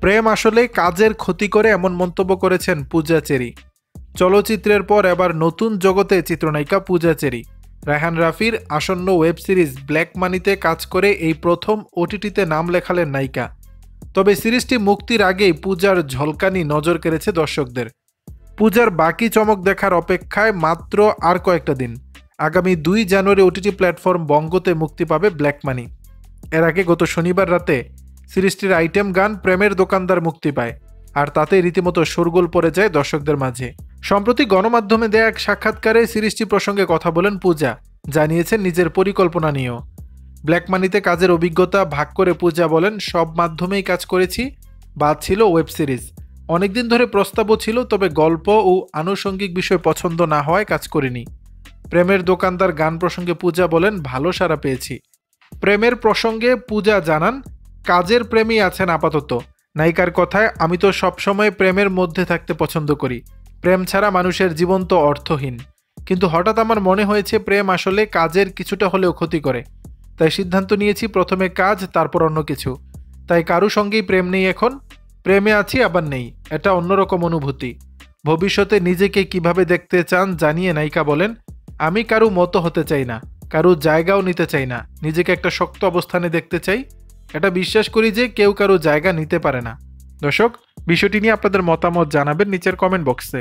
প্রেম আসলে কাজের ক্ষতি করে এমন মন্তব্য করেছেন পূজা চেরি। চলচ্চিত্রের পর এবার নতুন জগতে চিত্রনায়িকা পূজা চেরি। রায়হান রাফির আসন্ন ওয়েব সিরিজ ব্ল্যাক মানিতে কাজ করে এই প্রথম ওটিটিতে নাম লেখালেন নায়িকা। তবে সিরিজটি মুক্তির আগেই পূজার ঝলকানি নজর কেড়েছে দর্শকদের। পূজার বাকি চমক দেখার অপেক্ষায় মাত্র আর কয়েকটা দিন। আগামী 2 জানুয়ারি ওটিটি প্ল্যাটফর্ম বঙ্গতে মুক্তি পাবে ব্ল্যাক মানি। এর আগে গত শনিবার রাতে সিরিজটির আইটেম গান প্রেমের দোকানদার মুক্তি পায়, আর তাতে রীতিমতো শোরগোল পড়ে যায় দর্শকদের মাঝে। সম্প্রতি গণমাধ্যমে দেয়া এক সাক্ষাৎকারে সিরিজটি প্রসঙ্গে কথা বলেন পূজা, জানিয়েছেন নিজের পরিকল্পনা নিয়েও। ব্ল্যাক মানিতে কাজের অভিজ্ঞতা ভাগ করে পূজা বলেন, সব মাধ্যমেই কাজ করেছি, বাদ ছিল ওয়েব সিরিজ। অনেকদিন ধরে প্রস্তাবও ছিল, তবে গল্প ও আনুষঙ্গিক বিষয় পছন্দ না হওয়ায় কাজ করিনি। প্রেমের দোকানদার গান প্রসঙ্গে পূজা বলেন, ভালো সাড়া পেয়েছি। প্রেমের প্রসঙ্গে পূজা জানান, কাজের প্রেমই আছেন আপাতত। নায়িকার কথায়, আমি তো সবসময় প্রেমের মধ্যে থাকতে পছন্দ করি। প্রেম ছাড়া মানুষের জীবন তো অর্থহীন। কিন্তু হঠাৎ আমার মনে হয়েছে প্রেম আসলে কাজের কিছুটা হলেও ক্ষতি করে। তাই সিদ্ধান্ত নিয়েছি প্রথমে কাজ, তারপর অন্য কিছু। তাই কারো সঙ্গেই প্রেম নেই এখন। প্রেমে আছি আবার নেই, এটা অন্যরকম অনুভূতি। ভবিষ্যতে নিজেকে কিভাবে দেখতে চান জানিয়ে নায়িকা বলেন, আমি কারো মতো হতে চাই না, কারো জায়গাও নিতে চাই না। নিজেকে একটা শক্ত অবস্থানে দেখতে চাই। এটা বিশ্বাস করি যে কেউ কারো জায়গা নিতে পারে না। দর্শক, বিষয়টি নিয়ে আপনাদের মতামত জানাবেন নিচের কমেন্ট বক্সে।